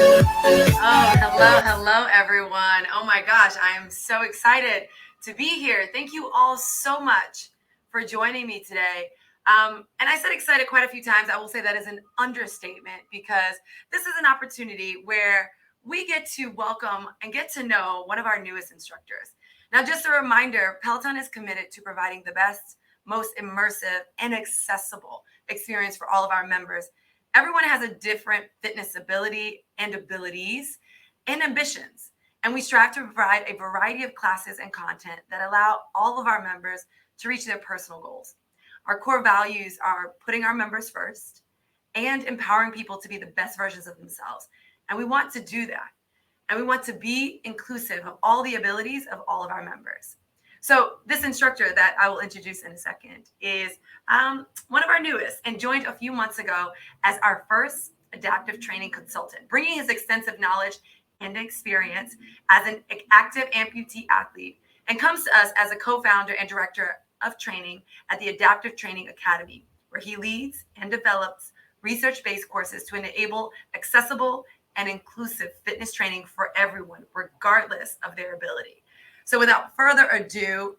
Oh, hello, everyone. Oh my gosh, I am so excited to be here. Thank you all so much for joining me today. And I said excited quite a few times. I will say that is an understatement because this is an opportunity where we get to welcome and get to know one of our newest instructors. Now, just a reminder, Peloton is committed to providing the best, most immersive, and accessible experience for all of our members. Everyone has a different fitness ability and abilities and ambitions. And we strive to provide a variety of classes and content that allow all of our members to reach their personal goals. Our core values are putting our members first and empowering people to be the best versions of themselves. And we want to do that. And we want to be inclusive of all the abilities of all of our members. So this instructor that I will introduce in a second is one of our newest and joined a few months ago as our first adaptive training consultant, bringing his extensive knowledge and experience as an active amputee athlete, and comes to us as a co-founder and director of training at the Adaptive Training Academy, where he leads and develops research-based courses to enable accessible and inclusive fitness training for everyone, regardless of their ability. So without further ado,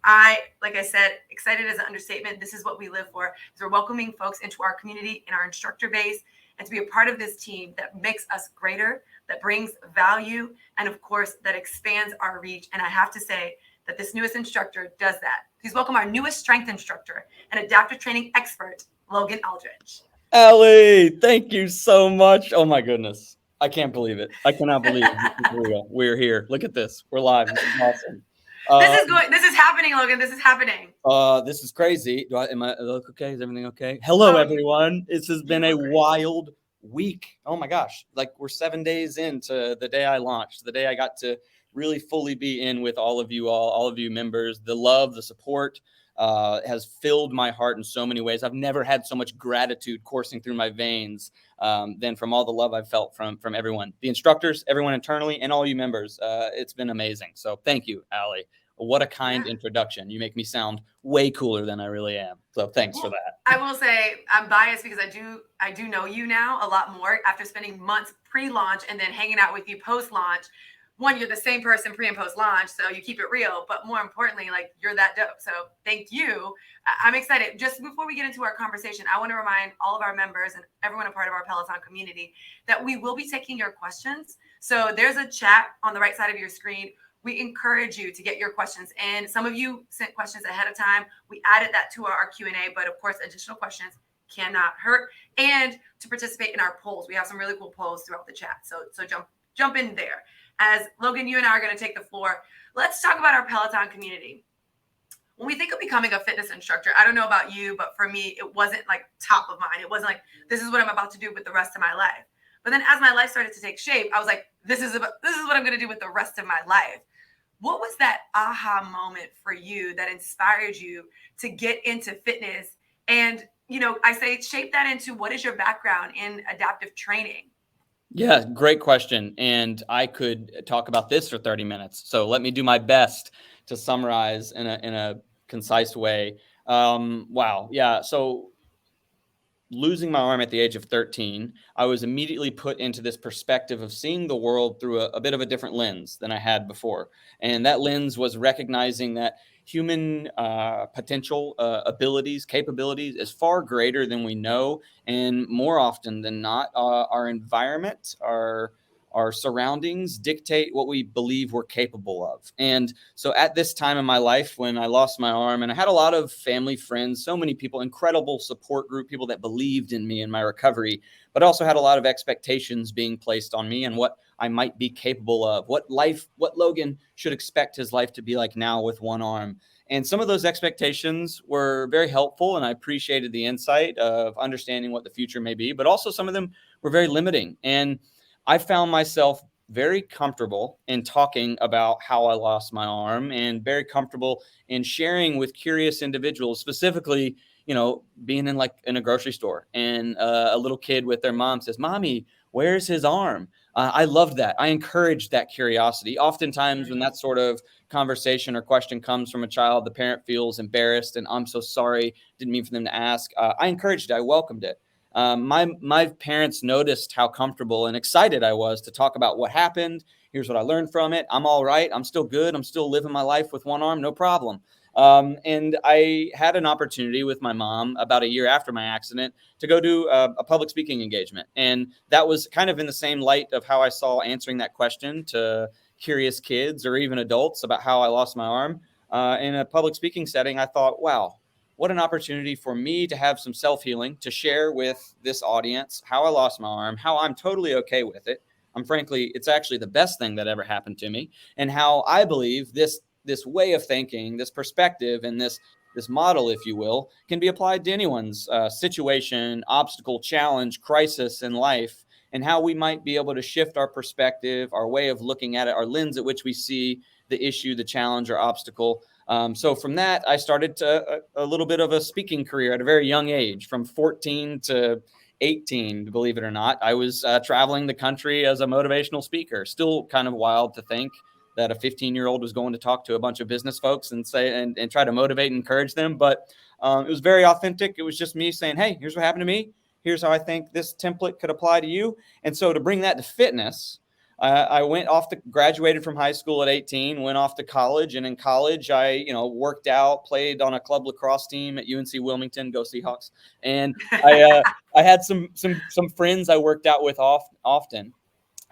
like I said, excited is an understatement. This is what we live for. So we're welcoming folks into our community and our instructor base, and to be a part of this team that makes us greater, that brings value, and of course, that expands our reach. And I have to say that this newest instructor does that. Please welcome our newest strength instructor and adaptive training expert, Logan Aldridge. Allie, thank you so much. Oh my goodness. I can't believe it. I cannot believe this is real. We're here. Look at this. We're live. This is awesome. This is happening, Logan. This is happening. This is crazy. Am I look okay? Is everything okay? Hello, everyone. This has been a wild week. Oh my gosh. Like we're 7 days into the day I launched, the day I got to really fully be in with all of you members. The love, the support has filled my heart in so many ways. I've never had so much gratitude coursing through my veins than from all the love I've felt from everyone, the instructors, everyone internally, and all you members. It's been amazing. So thank you, Allie. What a kind introduction. You make me sound way cooler than I really am. So thanks for that. I will say I'm biased because I do know you now a lot more after spending months pre-launch and then hanging out with you post-launch. One, you're the same person pre and post launch, so you keep it real, but more importantly, like you're that dope. So thank you. I'm excited. Just before we get into our conversation, I want to remind all of our members and everyone a part of our Peloton community that we will be taking your questions. So there's a chat on the right side of your screen. We encourage you to get your questions in. Some of you sent questions ahead of time. We added that to our Q&A, but of course, additional questions cannot hurt. And to participate in our polls, we have some really cool polls throughout the chat. So jump in there. As Logan, you and I are going to take the floor, let's talk about our Peloton community. When we think of becoming a fitness instructor, I don't know about you, but for me, it wasn't like top of mind. It wasn't like, this is what I'm about to do with the rest of my life. But then as my life started to take shape, I was like, this is what I'm going to do with the rest of my life. What was that aha moment for you that inspired you to get into fitness? And, I say shape that into what is your background in adaptive training? Yeah, great question. And I could talk about this for 30 minutes. So let me do my best to summarize in a concise way. Wow. Yeah. So losing my arm at the age of 13, I was immediately put into this perspective of seeing the world through a bit of a different lens than I had before. And that lens was recognizing that human potential, abilities, capabilities is far greater than we know. And more often than not, our environment, our surroundings dictate what we believe we're capable of. And so at this time in my life, when I lost my arm, and I had a lot of family, friends, so many people, incredible support group, people that believed in me and my recovery, but also had a lot of expectations being placed on me and what I might be capable of, what Logan should expect his life to be like now with one arm. And some of those expectations were very helpful, and I appreciated the insight of understanding what the future may be, but also some of them were very limiting. And I found myself very comfortable in talking about how I lost my arm and very comfortable in sharing with curious individuals, specifically, being in a grocery store and a little kid with their mom says, "Mommy, where's his arm?" I loved that. I encouraged that curiosity. Oftentimes when that sort of conversation or question comes from a child, the parent feels embarrassed and I'm so sorry, didn't mean for them to ask. I encouraged it. I welcomed it. My parents noticed how comfortable and excited I was to talk about what happened. Here's what I learned from it. I'm all right. I'm still good. I'm still living my life with one arm, no problem. And I had an opportunity with my mom about a year after my accident to go do a public speaking engagement. And that was kind of in the same light of how I saw answering that question to curious kids or even adults about how I lost my arm. In a public speaking setting, I thought, wow, what an opportunity for me to have some self-healing, to share with this audience how I lost my arm, how I'm totally okay with it. Frankly, it's actually the best thing that ever happened to me, and how I believe this way of thinking, this perspective, and this model, if you will, can be applied to anyone's situation, obstacle, challenge, crisis in life, and how we might be able to shift our perspective, our way of looking at it, our lens at which we see the issue, the challenge, or obstacle. So from that, I started a little bit of a speaking career at a very young age, from 14 to 18, believe it or not. I was traveling the country as a motivational speaker. Still kind of wild to think that a 15-year-old was going to talk to a bunch of business folks and say and try to motivate and encourage them. But it was very authentic. It was just me saying, hey, here's what happened to me. Here's how I think this template could apply to you. And so to bring that to fitness, I went off to graduated from high school at 18, went off to college. And in college, I worked out, played on a club lacrosse team at UNC Wilmington, go Seahawks. And I had some friends I worked out with often.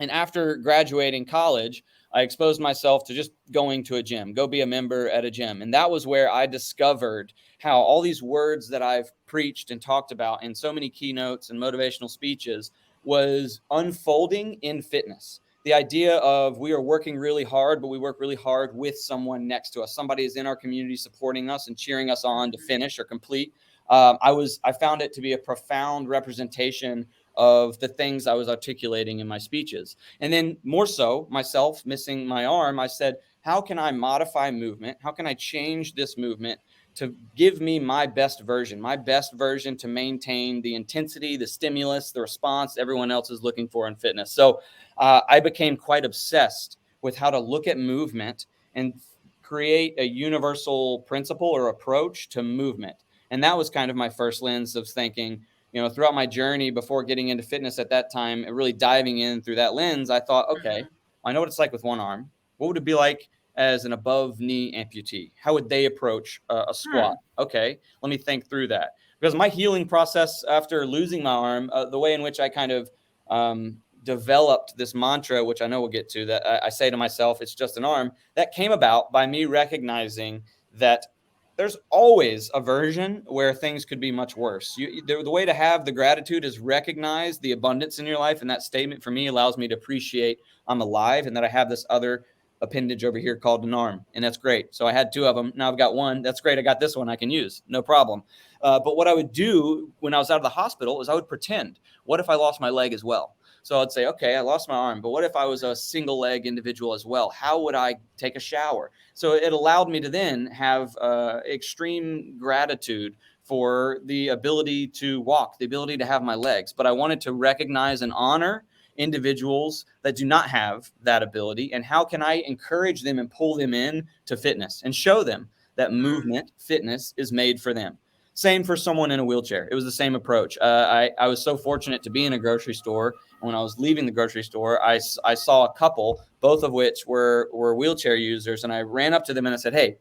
And after graduating college, I exposed myself to just going to a gym, go be a member at a gym. And that was where I discovered how all these words that I've preached and talked about in so many keynotes and motivational speeches was unfolding in fitness. The idea of we are working really hard, but we work really hard with someone next to us. Somebody is in our community supporting us and cheering us on to finish or complete. I found it to be a profound representation of the things I was articulating in my speeches. And then more so, myself missing my arm, I said, how can I modify movement? How can I change this movement to give me my best version to maintain the intensity, the stimulus, the response everyone else is looking for in fitness? So I became quite obsessed with how to look at movement and create a universal principle or approach to movement. And that was kind of my first lens of thinking, throughout my journey before getting into fitness at that time, really diving in through that lens, I thought, okay, I know what it's like with one arm. What would it be like as an above knee amputee? How would they approach a squat? Okay, let me think through that. Because my healing process after losing my arm, the way in which I kind of developed this mantra, which I know we'll get to, that I say to myself, it's just an arm, that came about by me recognizing that there's always a version where things could be much worse. The way to have the gratitude is recognize the abundance in your life. And that statement for me allows me to appreciate I'm alive and that I have this other appendage over here called an arm. And that's great. So I had two of them. Now I've got one. That's great. I got this one I can use. No problem. But what I would do when I was out of the hospital is I would pretend, what if I lost my leg as well? So I'd say, okay, I lost my arm, but what if I was a single leg individual as well? How would I take a shower? So it allowed me to then have extreme gratitude for the ability to walk, the ability to have my legs. But I wanted to recognize and honor individuals that do not have that ability. And how can I encourage them and pull them in to fitness and show them that movement, fitness is made for them? Same for someone in a wheelchair. It was the same approach. I was so fortunate to be in a grocery store. When I was leaving the grocery store, I saw a couple, both of which were wheelchair users. And I ran up to them and I said, hey,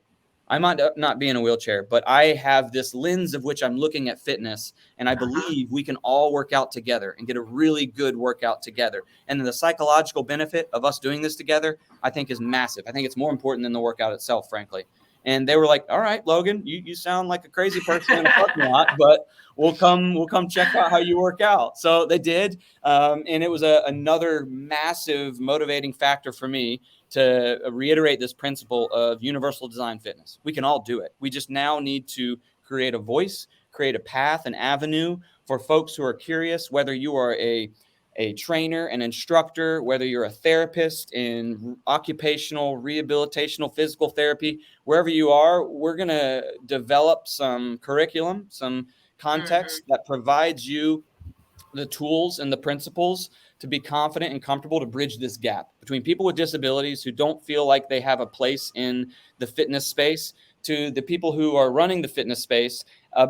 I might not be in a wheelchair, but I have this lens of which I'm looking at fitness. And I believe we can all work out together and get a really good workout together. And the psychological benefit of us doing this together, I think, is massive. I think it's more important than the workout itself, frankly. And they were like, all right, Logan, you sound like a crazy person in a parking lot, but we'll come check out how you work out. So they did. And it was another massive motivating factor for me to reiterate this principle of universal design fitness. We can all do it. We just now need to create a voice, create a path, an avenue for folks who are curious, whether you are a trainer, an instructor, whether you're a therapist in occupational, rehabilitational, physical therapy, wherever you are, we're going to develop some curriculum, some context that provides you the tools and the principles to be confident and comfortable to bridge this gap between people with disabilities who don't feel like they have a place in the fitness space to the people who are running the fitness space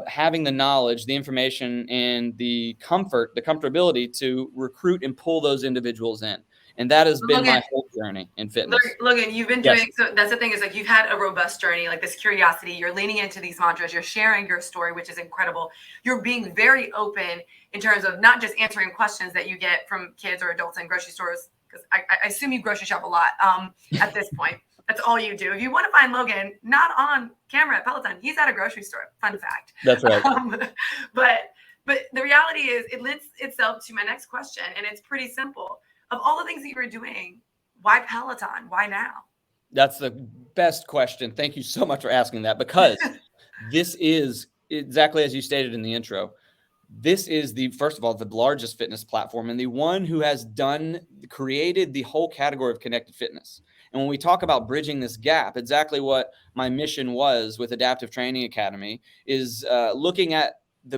having the knowledge, the information, and the comfortability to recruit and pull those individuals in. And that has been my whole journey in fitness. Logan, you've been doing, so that's the thing, is like you've had a robust journey, like this curiosity, you're leaning into these mantras, you're sharing your story, which is incredible. You're being very open in terms of not just answering questions that you get from kids or adults in grocery stores, because I assume you grocery shop a lot at this point. That's all you do. If you want to find Logan, not on camera at Peloton, he's at a grocery store. Fun fact. That's right. But the reality is, it lends itself to my next question, and it's pretty simple. Of all the things that you were doing, why Peloton? Why now? That's the best question. Thank you so much for asking that, because this is exactly as you stated in the intro. This is first of all, the largest fitness platform and the one who has created the whole category of connected fitness. And when we talk about bridging this gap, exactly what my mission was with Adaptive Training Academy is looking at the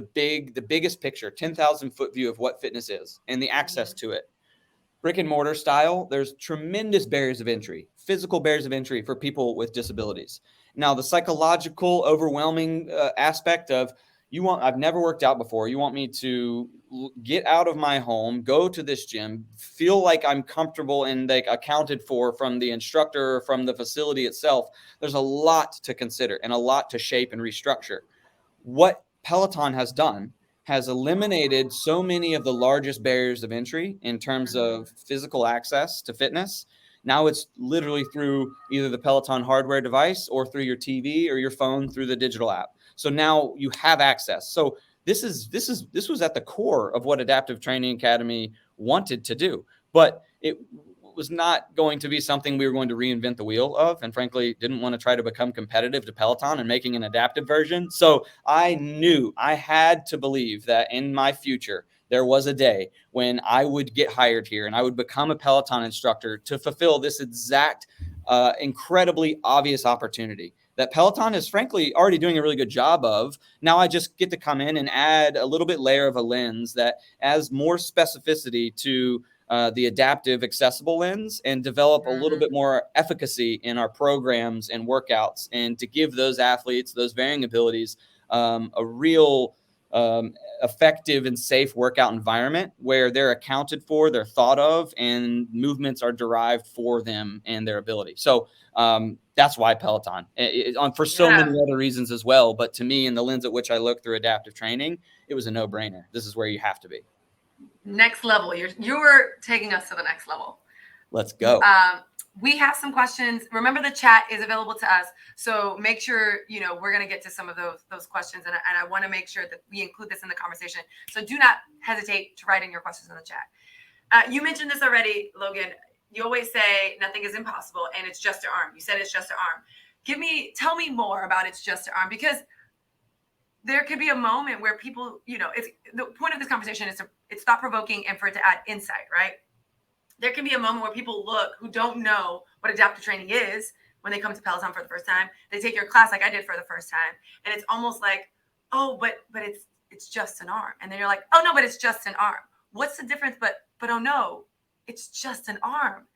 biggest picture, 10,000 foot view of what fitness is and the access to it. Brick and mortar style, there's tremendous barriers of entry, physical barriers of entry for people with disabilities. Now, the psychological overwhelming aspect of, I've never worked out before. You want me to get out of my home, go to this gym, feel like I'm comfortable and like accounted for from the instructor or from the facility itself. There's a lot to consider and a lot to shape and restructure. What Peloton has done has eliminated so many of the largest barriers of entry in terms of physical access to fitness. Now it's literally through either the Peloton hardware device or through your TV or your phone through the digital app. So now you have access. So this was at the core of what Adaptive Training Academy wanted to do, but it was not going to be something we were going to reinvent the wheel of, and frankly didn't want to try to become competitive to Peloton and making an adaptive version. So I knew I had to believe that in my future there was a day when I would get hired here and I would become a Peloton instructor to fulfill this exact incredibly obvious opportunity that Peloton is frankly already doing a really good job of. Now I just get to come in and add a little bit layer of a lens that adds more specificity to the adaptive accessible lens and develop a little bit more efficacy in our programs and workouts, and to give those athletes, those varying abilities, a real effective and safe workout environment where they're accounted for, they're thought of, and movements are derived for them and their ability. So that's why Peloton, for so many other reasons as well. But to me, in the lens at which I look through adaptive training, it was a no-brainer. This is where you have to be. Next level. You're taking us to the next level. Let's go. We have some questions. Remember, the chat is available to us. So make sure, we're going to get to some of those questions. And I want to make sure that we include this in the conversation. So do not hesitate to write in your questions in the chat. You mentioned this already, Logan. You always say nothing is impossible and it's just an arm. You said it's just an arm. Tell me more about it's just an arm, because there could be a moment where people, it's the point of this conversation is it's thought provoking and for it to add insight, right? There can be a moment where people who don't know what adaptive training is when they come to Peloton for the first time. They take your class like I did for the first time, and it's almost like, oh, but it's just an arm. And then you're like, oh no, but it's just an arm. What's the difference? But oh no, it's just an arm.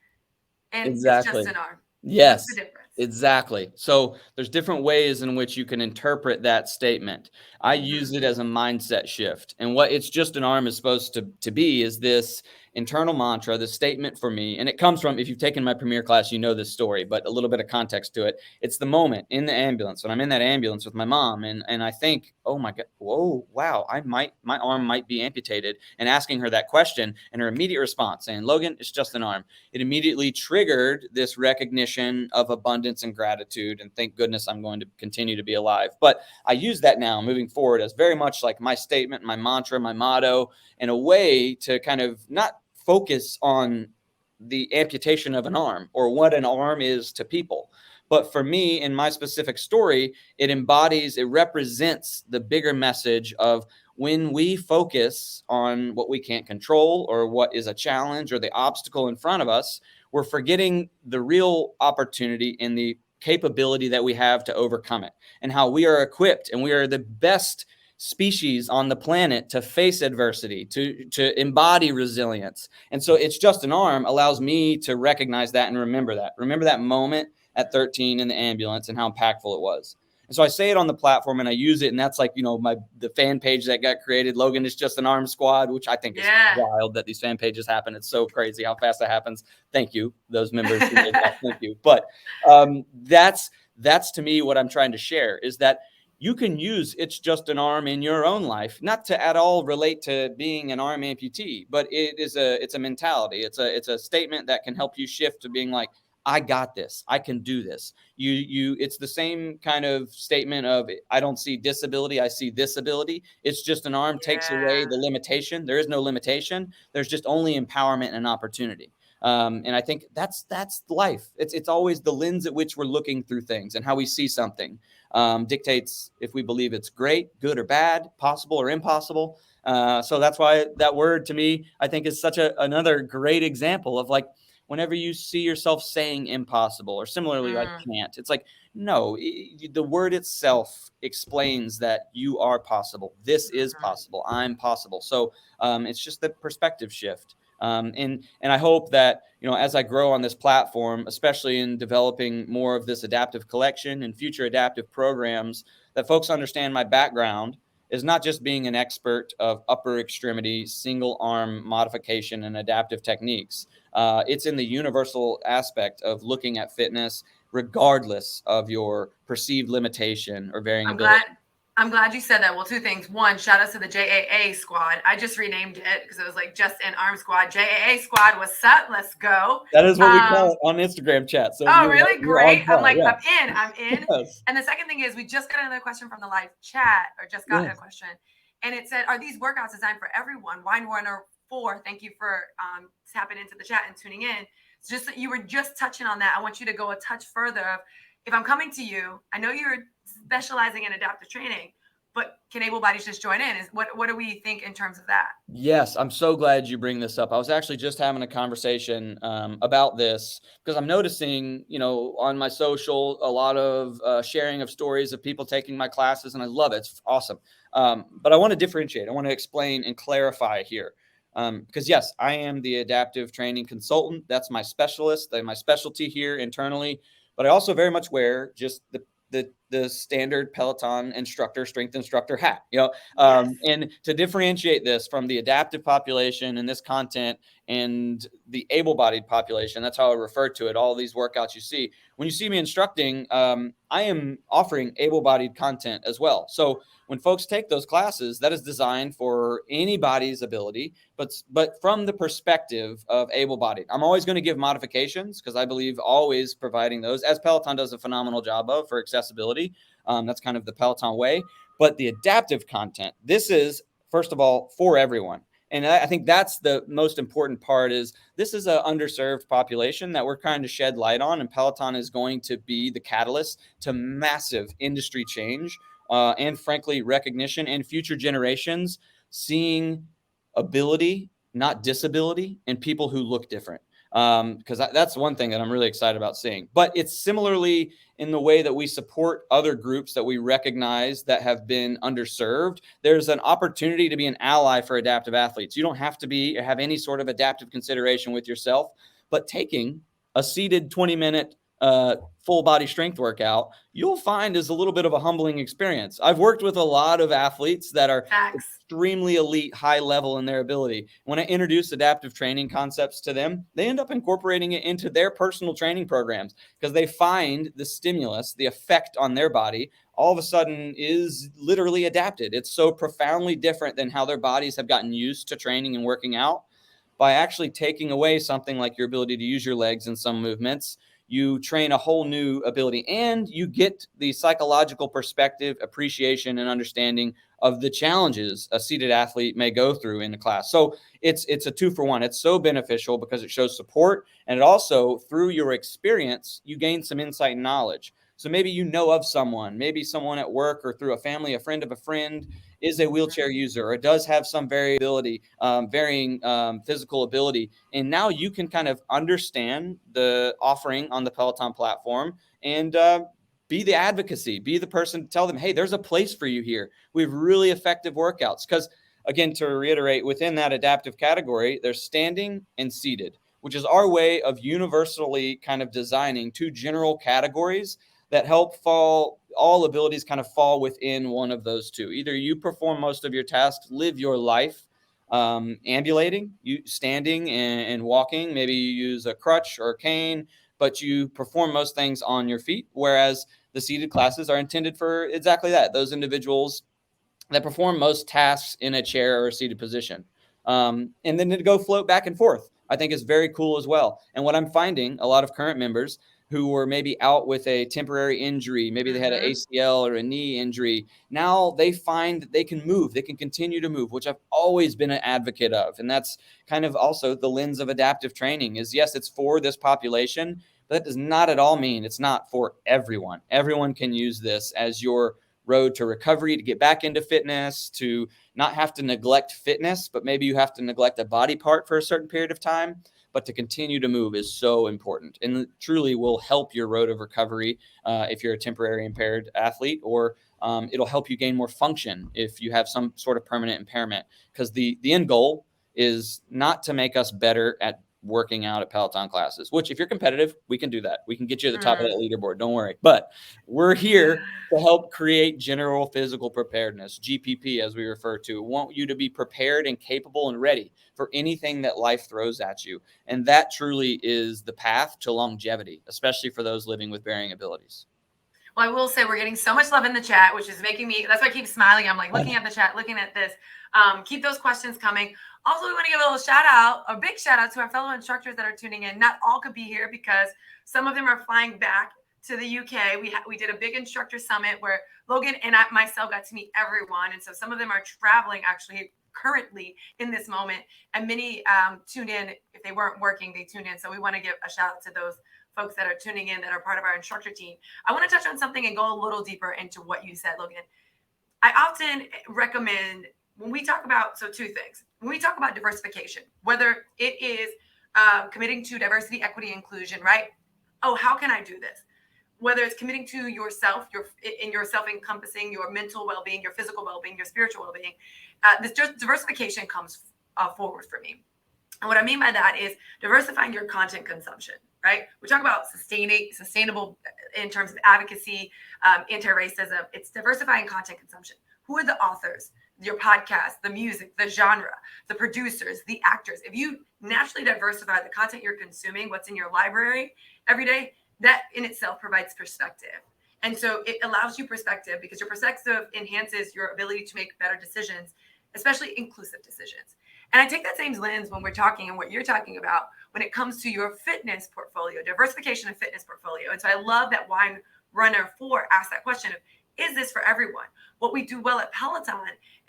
And exactly. It's just an arm. Yes. What's the difference? Exactly. So there's different ways in which you can interpret that statement. I use it as a mindset shift. And what it's just an arm is supposed to be is this internal mantra, the statement for me. And it comes from, if you've taken my Premier class, you know this story, but a little bit of context to it. It's the moment in the ambulance, when I'm in that ambulance with my mom, and I think, oh my God, whoa, wow, my arm might be amputated, and asking her that question, and her immediate response saying, Logan, it's just an arm. It immediately triggered this recognition of abundance and gratitude, and thank goodness I'm going to continue to be alive. But I use that now moving forward as very much like my statement, my mantra, my motto, in a way to kind of not focus on the amputation of an arm or what an arm is to people. But for me, in my specific story, it represents the bigger message of when we focus on what we can't control or what is a challenge or the obstacle in front of us, we're forgetting the real opportunity and the capability that we have to overcome it, and how we are equipped and we are the best species on the planet to face adversity, to embody resilience. And so it's just an arm allows me to recognize that and remember that moment at 13 in the ambulance and how impactful it was. And so I say it on the platform and I use it. And that's like, the fan page that got created, Logan is just an arm squad, which I think is wild that these fan pages happen. It's so crazy how fast that happens. Thank you, those members who made that. Thank you. But that's to me what I'm trying to share, is that you can use It's Just an Arm in your own life, not to at all relate to being an arm amputee, but it's a mentality. It's a statement that can help you shift to being like, I got this. I can do this. It's the same kind of statement of, I don't see disability, I see this ability. It's just an arm takes away the limitation. There is no limitation. There's just only empowerment and opportunity. And I think that's life. It's always the lens at which we're looking through things and how we see something dictates if we believe it's great, good or bad, possible or impossible. So that's why that word to me, I think, is such another great example of like, whenever you see yourself saying impossible or similarly like can't, it's like, no, the word itself explains that you are possible. This is possible. I'm possible. So it's just the perspective shift. And I hope that, as I grow on this platform, especially in developing more of this adaptive collection and future adaptive programs, that folks understand my background is not just being an expert of upper extremity, single arm modification and adaptive techniques. It's in the universal aspect of looking at fitness, regardless of your perceived limitation or varying ability. I'm glad you said that. Well, two things. One, shout out to the JAA squad. I just renamed it because it was like Just an Arm Squad. JAA squad, what's up? Let's go. That is what we call it on Instagram chat. So really? Great. I'm like, yeah. I'm in. Yes. And the second thing is, we just got another question from the live chat, or just got a question. And it said, are these workouts designed for everyone? Wine Runner 4, thank you for tapping into the chat and tuning in. It's just that you were just touching on that. I want you to go a touch further. If I'm coming to you, I know you're specializing in adaptive training, but can able bodies just join in? What do we think in terms of that? Yes, I'm so glad you bring this up. I was actually just having a conversation about this because I'm noticing, on my social, a lot of sharing of stories of people taking my classes, and I love it. It's awesome. But I want to differentiate. I want to explain and clarify here. Because yes, I am the adaptive training consultant. That's my my specialty here internally. But I also very much wear just the standard Peloton instructor, strength instructor hat, and to differentiate this from the adaptive population and this content and the able-bodied population, that's how I refer to it. All these workouts you see, when you see me instructing, I am offering able-bodied content as well. So when folks take those classes, that is designed for anybody's ability, but from the perspective of able-bodied. I'm always going to give modifications because I believe always providing those, as Peloton does a phenomenal job of for accessibility. That's kind of the Peloton way. But the adaptive content, this is, first of all, for everyone. And I think that's the most important part, is this is an underserved population that we're trying to shed light on, and Peloton is going to be the catalyst to massive industry change and, frankly, recognition and future generations seeing ability, not disability, in people who look different. Because that's one thing that I'm really excited about seeing. But it's similarly in the way that we support other groups that we recognize that have been underserved. There's an opportunity to be an ally for adaptive athletes. You don't have to be or have any sort of adaptive consideration with yourself, but taking a seated 20-minute full body strength workout, you'll find is a little bit of a humbling experience. I've worked with a lot of athletes that are extremely elite, high level in their ability. When I introduce adaptive training concepts to them, they end up incorporating it into their personal training programs because they find the stimulus, the effect on their body, all of a sudden is literally adapted. It's so profoundly different than how their bodies have gotten used to training and working out. By actually taking away something like your ability to use your legs in some movements, you train a whole new ability, and you get the psychological perspective, appreciation, and understanding of the challenges a seated athlete may go through in the class. So it's a 2-for-1. It's so beneficial because it shows support, and it also, through your experience, you gain some insight and knowledge. So maybe you know of someone, maybe someone at work or through a family, a friend of a friend is a wheelchair user or does have some variability, varying physical ability. And now you can kind of understand the offering on the Peloton platform and be the advocacy, be the person to tell them, hey, there's a place for you here. We have really effective workouts. Because again, to reiterate, within that adaptive category, there's standing and seated, which is our way of universally kind of designing two general categories that help fall. All abilities kind of fall within one of those two. Either you perform most of your tasks, live your life ambulating, you standing and walking. Maybe you use a crutch or a cane, but you perform most things on your feet. Whereas the seated classes are intended for exactly that. Those individuals that perform most tasks in a chair or a seated position. And then to go float back and forth, I think is very cool as well. And what I'm finding, a lot of current members who were maybe out with a temporary injury, maybe they had an ACL or a knee injury, now they find that they can move, they can continue to move, which I've always been an advocate of. And that's kind of also the lens of adaptive training is, yes, it's for this population, but that does not at all mean it's not for everyone. Everyone can use this as your road to recovery, to get back into fitness, to not have to neglect fitness, but maybe you have to neglect a body part for a certain period of time. But to continue to move is so important and truly will help your road of recovery if you're a temporary impaired athlete, or it'll help you gain more function if you have some sort of permanent impairment. Because the end goal is not to make us better at working out at Peloton classes, which if you're competitive, we can do that. We can get you at the top of that leaderboard. Don't worry. But we're here to help create general physical preparedness, GPP, as we refer to. We want you to be prepared and capable and ready for anything that life throws at you. And that truly is the path to longevity, especially for those living with varying abilities. Well, I will say we're getting so much love in the chat, which is making me, that's why I keep smiling. I'm like looking at the chat, looking at this. Keep those questions coming. Also, we want to give a little shout out, a big shout out to our fellow instructors that are tuning in. Not all could be here because some of them are flying back to the UK. We did a big instructor summit where Logan and I myself got to meet everyone. And so some of them are traveling actually currently in this moment. And many tuned in. If they weren't working, they tuned in. So we want to give a shout out to those folks that are tuning in that are part of our instructor team. I want to touch on something and go a little deeper into what you said, Logan. I often recommend when we talk about, so two things. When we talk about diversification, whether it is committing to diversity, equity, inclusion, right? Oh, how can I do this? Whether it's committing to yourself, yourself encompassing your mental well-being, your physical well-being, your spiritual well-being, this diversification comes forward for me. And what I mean by that is diversifying your content consumption, right? We talk about sustainable in terms of advocacy, anti-racism. It's diversifying content consumption. Who are the authors, your podcast, the music, the genre, the producers, the actors? If you naturally diversify the content you're consuming, what's in your library every day, that in itself provides perspective. And so it allows you perspective because your perspective enhances your ability to make better decisions, especially inclusive decisions. And I take that same lens when we're talking and what you're talking about when it comes to your fitness portfolio, diversification of fitness portfolio. And so I love that Wine Runner 4 asked that question of, is this for everyone? What we do well at Peloton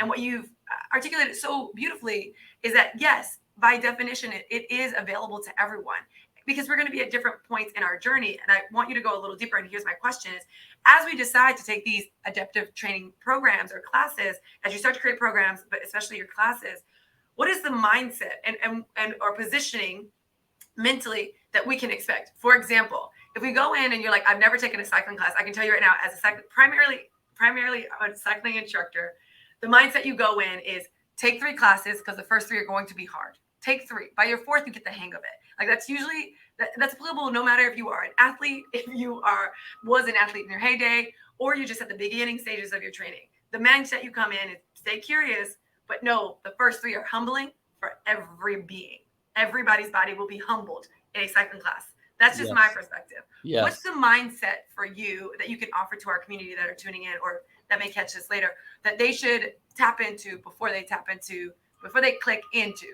and what you've articulated so beautifully is that, yes, by definition, it is available to everyone because we're going to be at different points in our journey. And I want you to go a little deeper. And here's my question is, as we decide to take these adaptive training programs or classes, as you start to create programs, but especially your classes, what is the mindset and or positioning mentally that we can expect? For example, if we go in and you're like, I've never taken a cycling class, I can tell you right now, as a primarily a cycling instructor, the mindset you go in is take 3 classes because the first 3 are going to be hard. Take 3. By your 4th, you get the hang of it. Like that's usually that's applicable no matter if you are an athlete, if you was an athlete in your heyday, or you're just at the beginning stages of your training. The mindset you come in is stay curious, but no, the first 3 are humbling for every being. Everybody's body will be humbled in a cycling class. That's just my perspective. Yes. What's the mindset for you that you can offer to our community that are tuning in or that may catch this later that they should tap into before they click into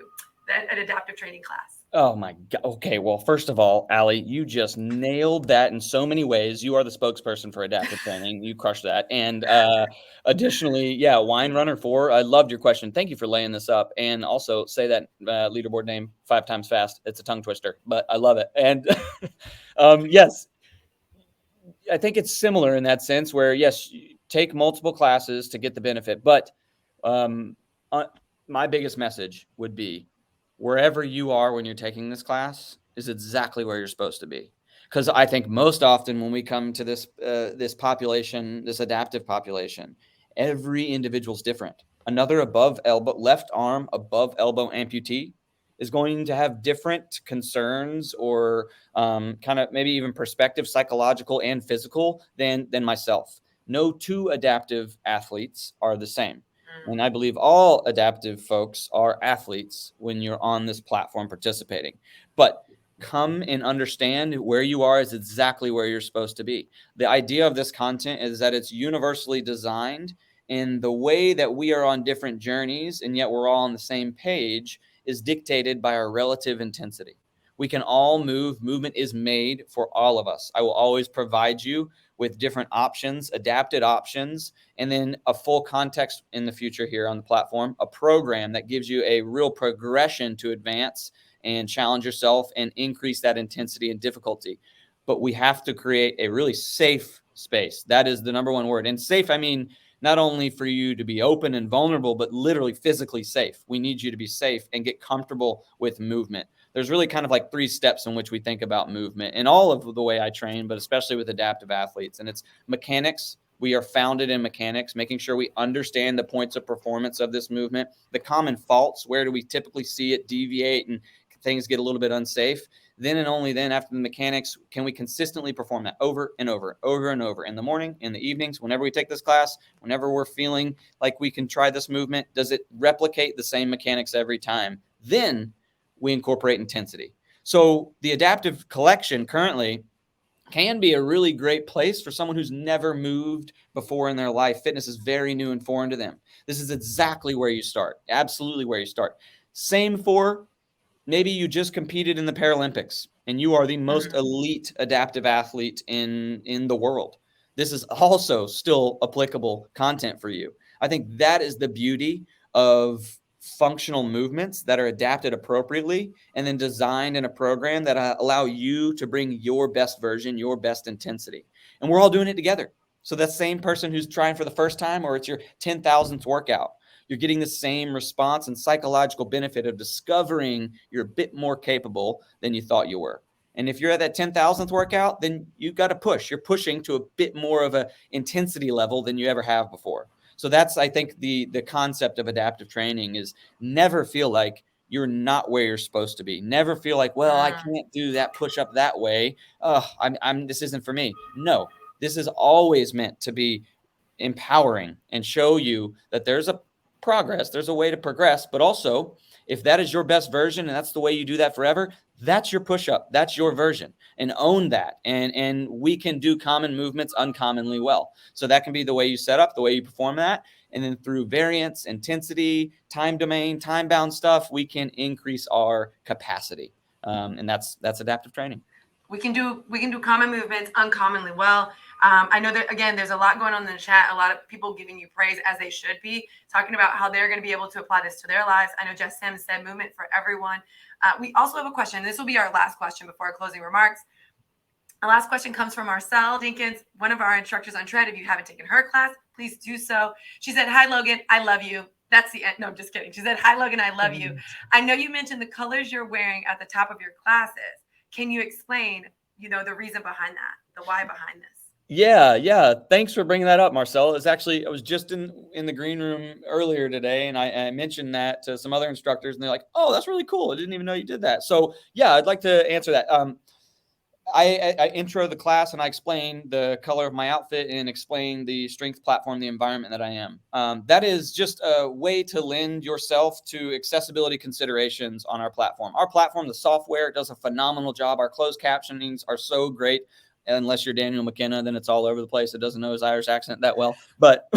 an adaptive training class? Oh my God. Okay. Well, first of all, Allie, you just nailed that in so many ways. You are the spokesperson for adaptive training. You crushed that. And additionally, Wine Runner 4, I loved your question. Thank you for laying this up. And also say that leaderboard name 5 times fast. It's a tongue twister, but I love it. And yes, I think it's similar in that sense where, yes, you take multiple classes to get the benefit. But my biggest message would be, wherever you are when you're taking this class is exactly where you're supposed to be. Because I think most often when we come to this population, this adaptive population, every individual's different. Another left arm above elbow amputee is going to have different concerns or kind of maybe even perspective, psychological and physical, than myself. No two adaptive athletes are the same. And I believe all adaptive folks are athletes when you're on this platform participating. But come and understand where you are is exactly where you're supposed to be. The idea of this content is that it's universally designed, and the way that we are on different journeys and yet we're all on the same page is dictated by our relative intensity. We can all move. Movement is made for all of us. I will always provide you with different options, adapted options, and then a full context in the future here on the platform, a program that gives you a real progression to advance and challenge yourself and increase that intensity and difficulty. But we have to create a really safe space. That is the number one word. And safe, I mean, not only for you to be open and vulnerable, but literally physically safe. We need you to be safe and get comfortable with movement. There's really kind of like 3 steps in which we think about movement in all of the way I train, but especially with adaptive athletes. And it's mechanics. We are founded in mechanics, making sure we understand the points of performance of this movement, the common faults, where do we typically see it deviate and things get a little bit unsafe. Then and only then, after the mechanics, can we consistently perform that over and over and over in the morning, in the evenings, whenever we take this class, whenever we're feeling like we can try this movement. Does it replicate the same mechanics every time? Then we incorporate intensity. So the adaptive collection currently can be a really great place for someone who's never moved before in their life. Fitness is very new and foreign to them. This is exactly where you start. Absolutely where you start. Same for maybe you just competed in the Paralympics and you are the most elite adaptive athlete in the world. This is also still applicable content for you. I think that is the beauty of functional movements that are adapted appropriately and then designed in a program that allow you to bring your best version, your best intensity. And we're all doing it together. So that same person who's trying for the first time, or it's your 10,000th workout, you're getting the same response and psychological benefit of discovering you're a bit more capable than you thought you were. And if you're at that 10,000th workout, then you've got to push. You're pushing to a bit more of an intensity level than you ever have before. So that's, I think, the concept of adaptive training is never feel like you're not where you're supposed to be. Never feel like, well, I can't do that push up that way. This isn't for me. No, this is always meant to be empowering and show you that there's a progress, there's a way to progress, but also if that is your best version and that's the way you do that forever, that's your push-up, that's your version, and own that. And we can do common movements uncommonly well. So that can be the way you set up, the way you perform that. And then through variance, intensity, time domain, time-bound stuff, we can increase our capacity. And that's adaptive training. We can do common movements uncommonly well. I know that, again, there's a lot going on in the chat. A lot of people giving you praise, as they should be, talking about how they're going to be able to apply this to their lives. I know Jess Sims said movement for everyone. We also have a question. This will be our last question before our closing remarks. Our last question comes from Marcelle Dinkins, one of our instructors on Tread. If you haven't taken her class, please do so. She said, "Hi, Logan. I love you." That's the end. No, I'm just kidding. She said, "Hi, Logan. I love you. I know you mentioned the colors you're wearing at the top of your classes. Can you explain, the reason behind that, the why behind this?" Yeah. Thanks for bringing that up, Marcel. I was just in the green room earlier today, and I mentioned that to some other instructors, and they're like, "Oh, that's really cool. I didn't even know you did that." So yeah, I'd like to answer that. I intro the class and I explain the color of my outfit and explain the strength platform, the environment that I am. That is just a way to lend yourself to accessibility considerations on our platform. Our platform, the software, does a phenomenal job. Our closed captionings are so great. Unless you're Daniel McKenna, then it's all over the place. It doesn't know his Irish accent that well. But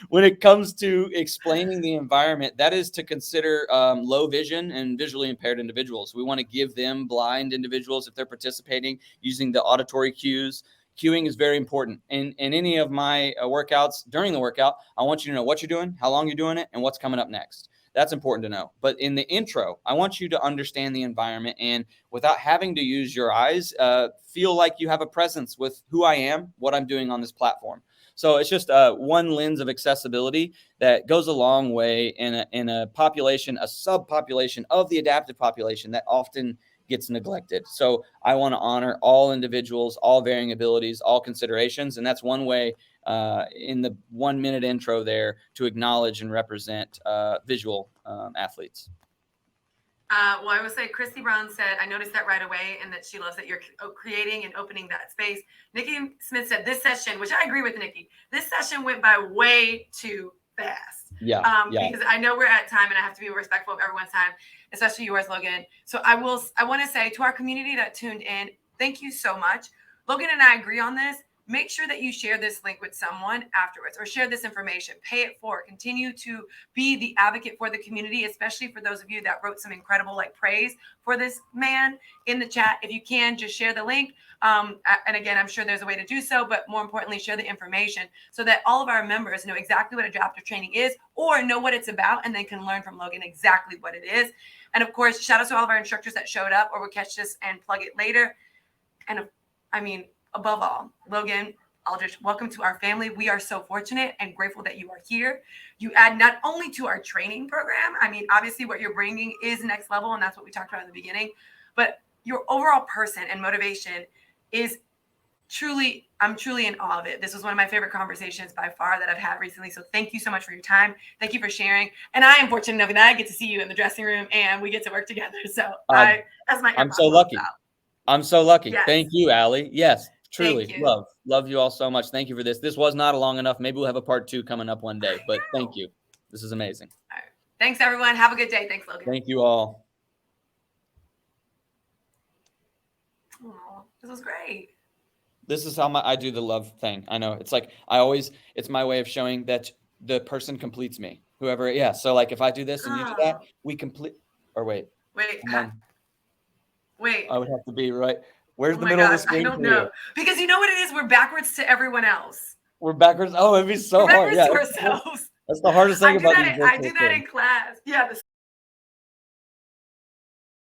when it comes to explaining the environment, that is to consider low vision and visually impaired individuals. We want to give them, blind individuals, if they're participating, using the auditory cues. Cueing is very important. In any of my workouts, during the workout, I want you to know what you're doing, how long you're doing it, and what's coming up next. That's important to know. But in the intro, I want you to understand the environment and without having to use your eyes, feel like you have a presence with who I am, what I'm doing on this platform. So it's just one lens of accessibility that goes a long way in a population, a subpopulation of the adaptive population that often gets neglected. So I want to honor all individuals, all varying abilities, all considerations. And that's one way in the 1 minute intro there to acknowledge and represent visual athletes. Well, I would say Christy Brown said, I noticed that right away and that she loves that you're creating and opening that space. Nikki Smith said this session, which I agree with Nikki, this session went by way too fast. Yeah. Because I know we're at time and I have to be respectful of everyone's time, especially yours, Logan. So I want to say to our community that tuned in, thank you so much. Logan and I agree on this. Make sure that you share this link with someone afterwards or share this information, pay it forward, continue to be the advocate for the community, especially for those of you that wrote some incredible praise for this man in the chat. If you can, just share the link. And again, I'm sure there's a way to do so, but more importantly, share the information so that all of our members know exactly what adaptive training is or know what it's about, and they can learn from Logan exactly what it is. And of course, shout out to all of our instructors that showed up or will catch this and plug it later. And above all, Logan Aldridge, welcome to our family. We are so fortunate and grateful that you are here. You add not only to our training program, obviously what you're bringing is next level, and that's what we talked about in the beginning, but your overall person and motivation is I'm truly in awe of it. This was one of my favorite conversations by far that I've had recently. So thank you so much for your time. Thank you for sharing. And I am fortunate enough that I get to see you in the dressing room and we get to work together. So I'm so lucky. I'm so lucky. Yes. Thank you, Allie. Yes, truly love you all so much. Thank you for this. This was not long enough. Maybe we'll have a part 2 coming up one day, but thank you. This is amazing. All right. Thanks, everyone. Have a good day. Thanks, Logan. Thank you all. Oh, this was great. This is how I do the love thing. I know it's it's my way of showing that the person completes me, whoever. Yeah. So if I do this and you do that, we complete, or wait. I would have to be right. Where's the middle of the screen? I don't know. Because you know what it is? We're backwards to everyone else. We're backwards. Oh, it'd be so hard. Yeah. To ourselves. That's the hardest thing about these. I do that in class. Yeah.